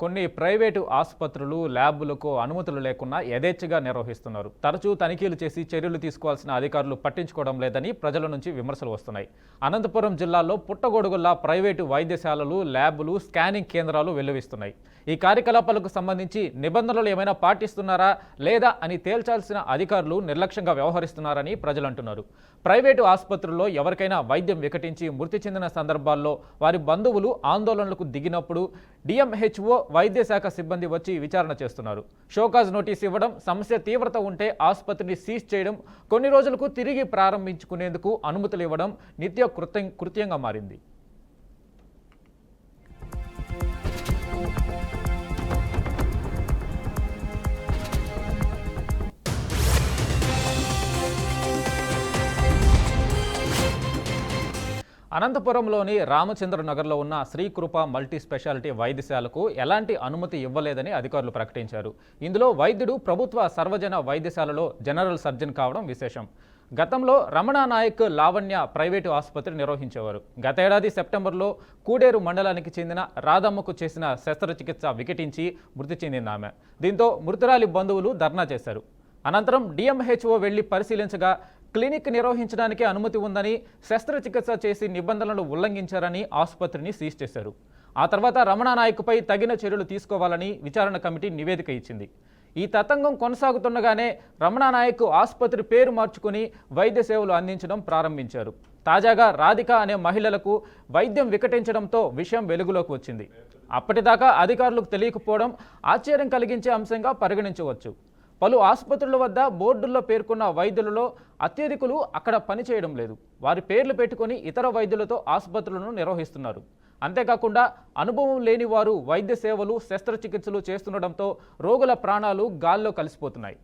కొన్ని ప్రైవేటు ఆసుపత్రులు, ల్యాబులకు అనుమతులు లేకున్నా యథేచ్ఛగా నిర్వహిస్తున్నారు. తరచూ తనిఖీలు చేసి చర్యలు తీసుకోవాల్సిన అధికారులు పట్టించుకోవడం లేదని ప్రజల నుంచి విమర్శలు వస్తున్నాయి. అనంతపురం జిల్లాలో పుట్టగొడుగుల్లా ప్రైవేటు వైద్యశాలలు, ల్యాబులు, స్కానింగ్ కేంద్రాలు వెల్లువిస్తున్నాయి. ఈ కార్యకలాపాలకు సంబంధించి నిబంధనలు ఏమైనా పాటిస్తున్నారా లేదా అని తేల్చాల్సిన అధికారులు నిర్లక్ష్యంగా వ్యవహరిస్తున్నారని ప్రజలు అంటున్నారు. ప్రైవేటు ఆసుపత్రుల్లో ఎవరికైనా వైద్యం వికటించి మృతి చెందిన సందర్భాల్లో వారి బంధువులు ఆందోళనలకు దిగినప్పుడు డిఎంహెచ్ఓ వైద్య శాఖ సిబ్బంది వచ్చి విచారణ చేస్తున్నారు. షోకాజ్ నోటీస్ ఇవ్వడం, సమస్య తీవ్రత ఉంటే ఆసుపత్రిని సీజ్ చేయడం, కొన్ని రోజులకు తిరిగి ప్రారంభించుకునేందుకు అనుమతులు ఇవ్వడం నిత్య కృత్యంగా మారింది. అనంతపురంలోని రామచంద్రనగర్లో ఉన్న శ్రీకృప మల్టీ స్పెషాలిటీ వైద్యశాలకు ఎలాంటి అనుమతి ఇవ్వలేదని అధికారులు ప్రకటించారు. ఇందులో వైద్యుడు ప్రభుత్వ సర్వజన వైద్యశాలలో జనరల్ సర్జన్ కావడం విశేషం. గతంలో రమణ నాయక్ లావణ్య ప్రైవేటు ఆసుపత్రి నిర్వహించేవారు. గతేడాది సెప్టెంబర్లో కూడేరు మండలానికి చెందిన రాధమ్మకు చేసిన శస్త్రచికిత్స వికటించి మృతి చెందింది ఆమె. దీంతో మృతురాలి బంధువులు ధర్నా చేశారు. అనంతరం డిఎంహెచ్ఓ వెళ్లి పరిశీలించగా క్లినిక్ నిర్వహించడానికి అనుమతి ఉందని, శస్త్రచికిత్స చేసి నిబంధనలు ఉల్లంఘించారని ఆసుపత్రిని సీజ్ చేశారు. ఆ తర్వాత రమణ నాయక్పై తగిన చర్యలు తీసుకోవాలని విచారణ కమిటీ నివేదిక ఇచ్చింది. ఈ తతంగం కొనసాగుతుండగానే రమణ నాయక్ ఆసుపత్రి పేరు మార్చుకుని వైద్య సేవలు అందించడం ప్రారంభించారు. తాజాగా రాధిక అనే మహిళలకు వైద్యం వికటించడంతో విషయం వెలుగులోకి వచ్చింది. అప్పటిదాకా అధికారులకు తెలియకపోవడం ఆశ్చర్యం కలిగించే అంశంగా పరిగణించవచ్చు. పలు ఆసుపత్రుల వద్ద బోర్డుల్లో పేర్కొన్న వైద్యులలో అత్యధికులు అక్కడ పనిచేయడం లేదు. వారి పేర్లు పెట్టుకొని ఇతర వైద్యులతో ఆసుపత్రులను నిర్వహిస్తున్నారు. అంతేకాకుండా అనుభవం లేని వారు వైద్య సేవలు, శస్త్రచికిత్సలు చేస్తుండటంతో రోగుల ప్రాణాలు గాల్లో కలిసిపోతున్నాయి.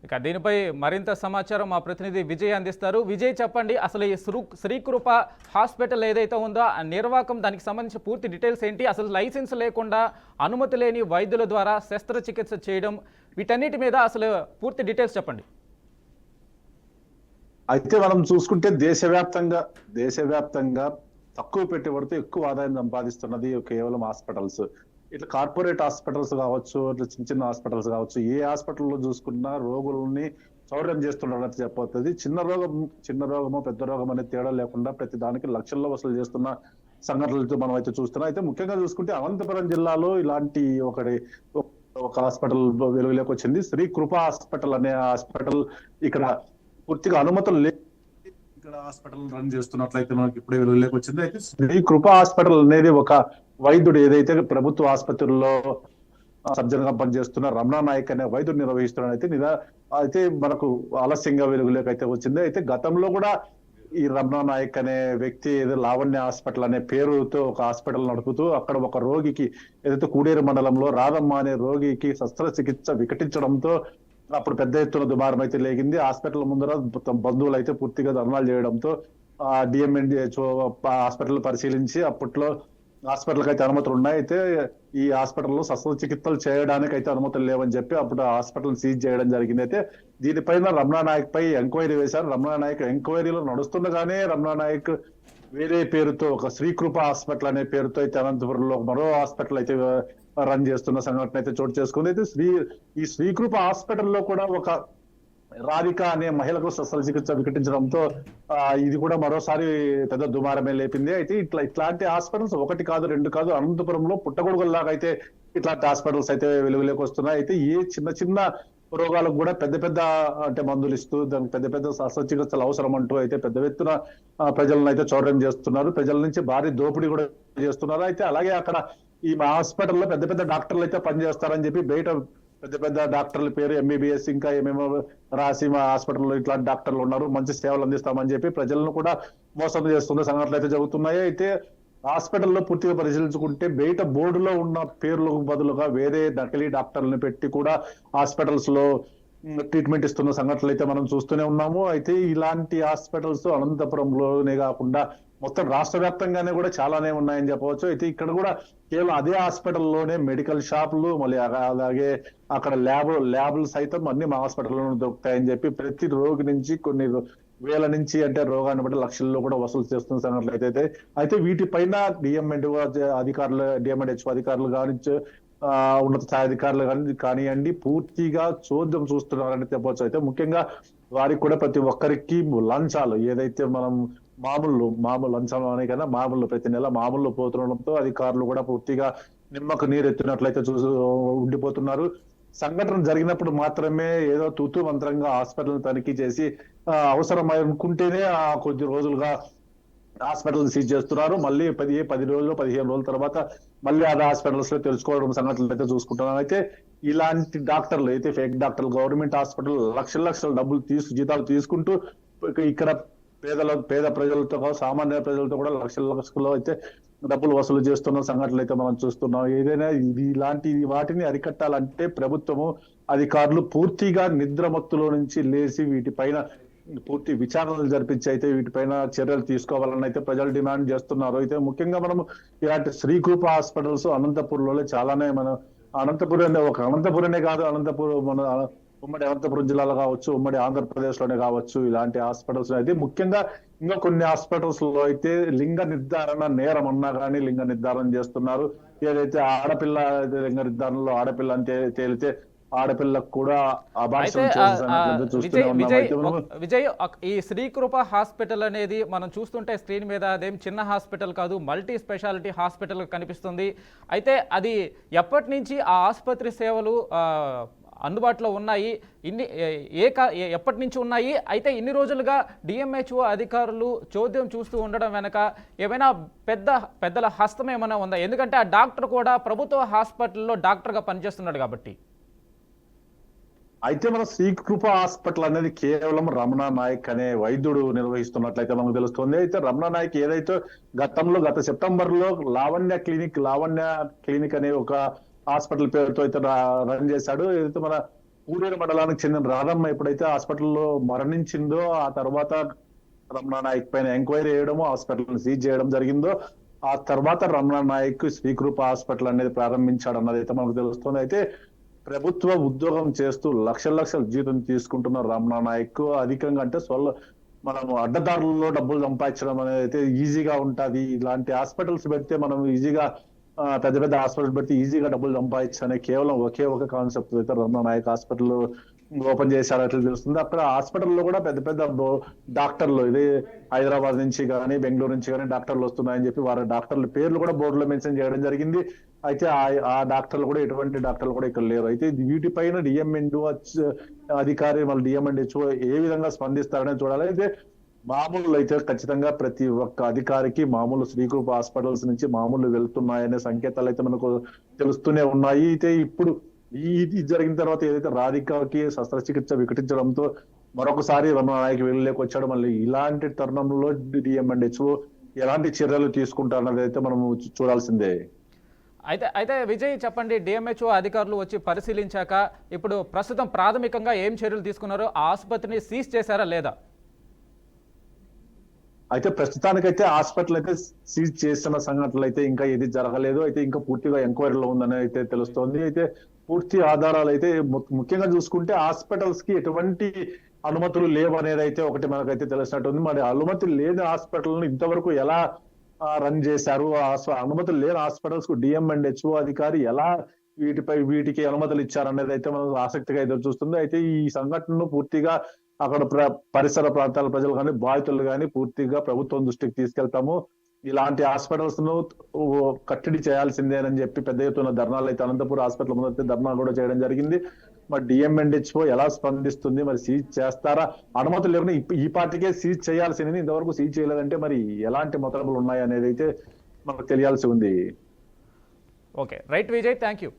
ఇక దీనిపై మరింత సమాచారం మా ప్రతినిధి విజయ్ అందిస్తారు. విజయ్, చెప్పండి, అసలు ఈ శ్రీకృప హాస్పిటల్ ఏదైతే ఉందో ఆ నిర్వాహకం, దానికి సంబంధించిన పూర్తి డీటెయిల్స్ ఏంటి? అసలు లైసెన్స్ లేకుండా అనుమతి లేని వైద్యుల ద్వారా శస్త్రచికిత్స చేయడం, వీటన్నిటి మీద అసలు పూర్తి డీటెయిల్స్ చెప్పండి. అయితే మనం చూసుకుంటే దేశవ్యాప్తంగా తక్కువ పెట్టుబడితో ఎక్కువ ఆదాయం సంపాదిస్తున్నది కేవలం హాస్పిటల్స్. ఇట్లా కార్పొరేట్ హాస్పిటల్స్ కావచ్చు, ఇట్లా చిన్న చిన్న హాస్పిటల్స్ కావచ్చు, ఏ హాస్పిటల్లో చూసుకున్నా రోగులని చౌర్యం చేస్తున్నట్టు చెప్పవుతుంది. చిన్న రోగమో పెద్ద రోగం అనే తేడా లేకుండా ప్రతి దానికి లక్షల్లో వసూలు చేస్తున్న సంఘటనలతో మనం అయితే చూస్తున్నాం. అయితే ముఖ్యంగా చూసుకుంటే అనంతపురం జిల్లాలో ఇలాంటి ఒక హాస్పిటల్ వెలుగులోకి వచ్చింది. శ్రీ కృప హాస్పిటల్ అనే హాస్పిటల్ ఇక్కడ పూర్తిగా అనుమతులు లేవు. ఇక్కడ హాస్పిటల్ రన్ చేస్తున్నట్లయితే మనకి ఇప్పుడే వెలుగులోకి వచ్చింది. అయితే శ్రీ కృప హాస్పిటల్ అనేది ఒక వైద్యుడు ఏదైతే ప్రభుత్వ ఆసుపత్రుల్లో సర్జన్ గా పనిచేస్తున్న రమణ నాయక్ అనే వైద్యుడు నిర్వహిస్తున్నాడు. అయితే మనకు ఆలస్యంగా వెలుగులోకి అయితే వచ్చింది. అయితే గతంలో కూడా ఈ రమణ నాయక్ అనే వ్యక్తి ఏదో లావణ్య హాస్పిటల్ అనే పేరుతో ఒక హాస్పిటల్ నడుపుతూ అక్కడ ఒక రోగికి ఏదైతే కూడేరు మండలంలో రాధమ్మ అనే రోగికి శస్త్రచికిత్స వికటించడంతో అప్పుడు పెద్ద ఎత్తున దుమారం అయితే లేగింది. హాస్పిటల్ ముందర బంధువులు అయితే పూర్తిగా ధర్నాలు చేయడంతో డిఎంహెచ్ఓ హాస్పిటల్ పరిశీలించి అప్పట్లో హాస్పిటల్కి అయితే అనుమతులు ఉన్నాయి. అయితే ఈ హాస్పిటల్లో శస్త్రచికిత్సలు చేయడానికి అయితే అనుమతులు లేవని చెప్పి అప్పుడు హాస్పిటల్ సీజ్ చేయడం జరిగింది. అయితే దీనిపైన రమణ నాయక్ పై ఎంక్వైరీ వేశారు. రమణ నాయక్ ఎంక్వైరీలో నడుస్తుండగానే రమణ నాయక్ వేరే పేరుతో ఒక శ్రీకృప హాస్పిటల్ అనే పేరుతో అయితే అనంతపురంలో మరో హాస్పిటల్ అయితే రన్ చేస్తున్న సంఘటన అయితే చోటు చేసుకుంది. అయితే ఈ శ్రీకృప హాస్పిటల్లో కూడా ఒక రాధిక అనే మహిళకు శస్త్రచికిత్స వికటించడంతో ఇది కూడా మరోసారి పెద్ద దుమారమే లేపింది. అయితే ఇట్లాంటి హాస్పిటల్స్ ఒకటి కాదు, రెండు కాదు, అనంతపురంలో పుట్టగొడుగుల్లాగా అయితే ఇట్లాంటి హాస్పిటల్స్ అయితే వెలుగులోకి వస్తున్నాయి. అయితే ఏ చిన్న చిన్న రోగాలకు కూడా పెద్ద అంటే మందులు ఇస్తూ దానికి పెద్ద శస్త్రచికిత్సలు అవసరం అంటూ అయితే పెద్ద ఎత్తున ప్రజలను అయితే చౌర్యం చేస్తున్నారు. ప్రజల నుంచి భారీ దోపిడీ కూడా చేస్తున్నారు. అయితే అలాగే అక్కడ ఈ హాస్పిటల్లో పెద్ద డాక్టర్లు అయితే పనిచేస్తారని చెప్పి బయట పెద్ద డాక్టర్ల పేరు ఎంబీబీఎస్ ఇంకా ఏమేమో రాసి మా హాస్పిటల్లో ఇట్లాంటి డాక్టర్లు ఉన్నారు, మంచి సేవలు అందిస్తామని చెప్పి ప్రజలను కూడా మోసం చేస్తున్న సంఘటనలు అయితే జరుగుతున్నాయి. అయితే హాస్పిటల్లో పూర్తిగా పరిశీలించుకుంటే బయట బోర్డులో ఉన్న పేర్లకు బదులుగా వేరే నకిలీ డాక్టర్లను పెట్టి కూడా హాస్పిటల్స్ లో ట్రీట్మెంట్ ఇస్తున్న సంఘటనలు అయితే మనం చూస్తూనే ఉన్నాము. అయితే ఇలాంటి హాస్పిటల్స్ అనంతపురంలోనే కాకుండా మొత్తం రాష్ట్ర వ్యాప్తంగానే కూడా చాలానే ఉన్నాయని చెప్పవచ్చు. అయితే ఇక్కడ కూడా కేవలం అదే హాస్పిటల్లోనే మెడికల్ షాపులు, మళ్ళీ అలాగే అక్కడ ల్యాబ్లు సైతం అన్ని మా హాస్పిటల్లోనే దొరుకుతాయని చెప్పి ప్రతి రోగి నుంచి కొన్ని వేల నుంచి అంటే రోగాన్ని బట్టి లక్షల్లో కూడా వసూలు చేస్తున్న సంఘటనలు అయితే వీటిపైన డిఎంఎండ్ అధికారులు డిఎంఎండ్హెచ్ అధికారులు కానీ ఉన్నత స్థాయి అధికారులు కానివ్వండి పూర్తిగా చోద్యం చూస్తున్నారని చెప్పవచ్చు. అయితే ముఖ్యంగా వారికి కూడా ప్రతి ఒక్కరికి లంచాలు ఏదైతే మనం మామూలు లంచాలు అనే కదా మామూలు ప్రతి నెల మామూలు పోతుండడంతో అధికారులు కూడా పూర్తిగా నిమ్మకు నీరు ఎత్తినట్లయితే ఉండిపోతున్నారు. సంఘటన జరిగినప్పుడు మాత్రమే ఏదో తూతూ మంత్రంగా హాస్పిటల్ తనిఖీ చేసి అవసరం అనుకుంటేనే కొద్ది రోజులుగా హాస్పిటల్ సీజ్ చేస్తున్నారు. మళ్ళీ 10 రోజులు 15 రోజుల తర్వాత మళ్ళీ అదే హాస్పిటల్స్ లో తెలుసుకోవడం సంఘటనలు అయితే చూసుకుంటున్నాం. అయితే ఇలాంటి డాక్టర్లు అయితే ఫేక్ డాక్టర్లు గవర్నమెంట్ హాస్పిటల్ లక్షల డబ్బులు జీతాలు తీసుకుంటూ ఇక్కడ పేద ప్రజలతో సామాన్య ప్రజలతో కూడా లక్షల్లో అయితే డబ్బులు వసూలు చేస్తున్న సంఘటనలు అయితే మనం చూస్తున్నాం. ఏదైనా ఇలాంటి వాటిని అరికట్టాలంటే ప్రభుత్వము అధికారులు పూర్తిగా నిద్రమత్తులో నుంచి లేచి వీటిపైన పూర్తి విచారణలు జరిపించి అయితే వీటిపైన చర్యలు తీసుకోవాలని అయితే ప్రజలు డిమాండ్ చేస్తున్నారు. అయితే ముఖ్యంగా మనం ఇలాంటి శ్రీకృప హాస్పిటల్స్ అనంతపురంలో చాలానే మనం అనంతపురమే కాదు మన ఉమ్మడి అనంతపురం జిల్లాలో కావచ్చు, ఉమ్మడి ఆంధ్రప్రదేశ్ లోనే కావచ్చు, ఇలాంటి హాస్పిటల్స్ అయితే ముఖ్యంగా ఇంకా కొన్ని హాస్పిటల్స్ లో అయితే లింగ నిర్ధారణ నేరం అన్నా కానీ లింగ నిర్ధారణ చేస్తున్నారు. ఏదైతే ఆడపిల్ల లింగ నిర్ధారణలో ఆడపిల్ల అంటే తేలితే ఆడపిల్లకు కూడా విజయ్ ఈ శ్రీకృప హాస్పిటల్ అనేది మనం చూస్తుంటే స్క్రీన్ మీద అదేం చిన్న హాస్పిటల్ కాదు, మల్టీ స్పెషాలిటీ హాస్పిటల్ కనిపిస్తుంది. అయితే అది ఎప్పటి నుంచి ఆ ఆసుపత్రి సేవలు అందుబాటులో ఉన్నాయి, ఎప్పటి నుంచి ఉన్నాయి? అయితే ఇన్ని రోజులుగా డిఎంహెచ్ఓ అధికారులు చోద్యం చూస్తూ ఉండడం వెనక ఏమైనా పెద్దల హస్తం ఏమైనా ఉందా? ఎందుకంటే ఆ డాక్టర్ కూడా ప్రభుత్వ హాస్పిటల్లో డాక్టర్గా పనిచేస్తున్నాడు కాబట్టి. అయితే మన శ్రీకృప హాస్పిటల్ అనేది కేవలం రమణ నాయక్ అనే వైద్యుడు నిర్వహిస్తున్నట్లయితే మనకు తెలుస్తుంది. అయితే రమణ నాయక్ ఏదైతే గత సెప్టెంబర్ లో లావణ్య క్లినిక్ అనే ఒక హాస్పిటల్ పేరుతో అయితే రన్ చేశాడు. ఏదైతే మన పూరేరు మండలానికి చెందిన రాధమ్మ ఎప్పుడైతే హాస్పిటల్లో మరణించిందో ఆ తర్వాత రమణ నాయక్ పైన ఎంక్వైరీ చేయడము హాస్పిటల్ సీజ్ చేయడం జరిగిందో ఆ తర్వాత రమణ నాయక్ శ్రీకృప హాస్పిటల్ అనేది ప్రారంభించాడు అన్నది అయితే మనకు తెలుస్తుంది. అయితే ప్రభుత్వ ఉద్యోగం చేస్తూ లక్షల జీతం తీసుకుంటున్న రమణ నాయక్ అధికంగా అంటే మనం అడ్డదారులలో డబ్బులు సంపాదించడం అనేది అయితే ఈజీగా ఉంటది. ఇలాంటి హాస్పిటల్స్ పెడితే మనం ఈజీగా పెద్ద హాస్పిటల్ పెడితే ఈజీగా డబ్బులు సంపాదించనే కేవలం ఒకే ఒక కాన్సెప్ట్ అయితే రమణ నాయక్ హాస్పిటల్ ఓపెన్ చేశారట్లు తెలుస్తుంది. అక్కడ హాస్పిటల్లో కూడా పెద్ద డాక్టర్లు ఇది హైదరాబాద్ నుంచి కానీ బెంగళూరు నుంచి కానీ డాక్టర్లు వస్తున్నాయని చెప్పి వారి డాక్టర్ల పేర్లు కూడా బోర్డులో మెన్షన్ చేయడం జరిగింది. అయితే ఆ డాక్టర్లు కూడా ఎటువంటి డాక్టర్లు కూడా ఇక్కడ లేరు. అయితే వీటిపైన డిఎంఎండ్ అధికారి మళ్ళీ డిఎంఎండ్హెచ్ఓ ఏ విధంగా స్పందిస్తారని చూడాలి. అయితే మామూలు అయితే ఖచ్చితంగా ప్రతి ఒక్క అధికారికి మామూలు శ్రీకృప హాస్పిటల్స్ నుంచి మామూలు వెళ్తున్నాయనే సంకేతాలు అయితే మనకు తెలుస్తూనే ఉన్నాయి. అయితే ఇప్పుడు ఇది జరిగిన తర్వాత ఏదైతే రాధికకి శస్త్రచికిత్స వికటించడంతో మరొకసారి రమణ నాయక్ వెళ్ళలేక వచ్చాడు. మళ్ళీ ఇలాంటి తరుణంలో డిఎంఎండ్హెచ్ఓ ఎలాంటి చర్యలు తీసుకుంటారన్నది అయితే మనం చూడాల్సిందే. అయితే విజయ్ చెప్పండి, డిఎంహెచ్ఓ అధికారులు వచ్చి పరిశీలించాక ఇప్పుడు ప్రస్తుతం ప్రాథమికంగా ఏం చర్యలు తీసుకున్నారో ఆ ఆసుపత్రిని సీజ్ చేశారా లేదా? అయితే ప్రస్తుతానికైతే హాస్పిటల్ అయితే సీజ్ చేస్తున్న సంఘటనలు అయితే ఇంకా ఏది జరగలేదు. అయితే ఇంకా పూర్తిగా ఎంక్వైరీలో ఉందని అయితే తెలుస్తోంది. అయితే పూర్తి ఆధారాలు అయితే ముఖ్యంగా చూసుకుంటే హాస్పిటల్స్ కి ఎటువంటి అనుమతులు లేవు అనేది అయితే ఒకటి మనకైతే తెలిసినట్టుంది. మరి అనుమతి లేని హాస్పిటల్ ఇంతవరకు ఎలా రన్ చేశారు, అనుమతులు లేని హాస్పిటల్స్ కు డిఎంఎండ్హెచ్ఓ అధికారి ఎలా వీటికి అనుమతులు ఇచ్చారనేది అయితే మనం ఆసక్తిగా ఎదురు చూస్తుంది. అయితే ఈ సంఘటనను పూర్తిగా అక్కడ పరిసర ప్రాంతాల ప్రజలు కానీ బాధితులు కానీ పూర్తిగా ప్రభుత్వం దృష్టికి తీసుకెళ్తాము. ఇలాంటి హాస్పిటల్స్ ను కట్టడి చేయాల్సిందేనని చెప్పి పెద్ద ఎత్తున ధర్నాలు అయితే అనంతపురం హాస్పిటల్ ముందు ధర్నా కూడా చేయడం జరిగింది. మరి డిఎంఎండ్హెచ్ఓ ఎలా స్పందిస్తుంది, మరి సీజ్ చేస్తారా? అనుమతులు లేకుండా ఈ పార్టీకే సీజ్ చేయాల్సింది, ఇంతవరకు సీజ్ చేయలేదంటే మరి ఎలాంటి మొదలబులు ఉన్నాయి అనేది అయితే మనకు తెలియాల్సి ఉంది. Okay, right Vijay, thank you.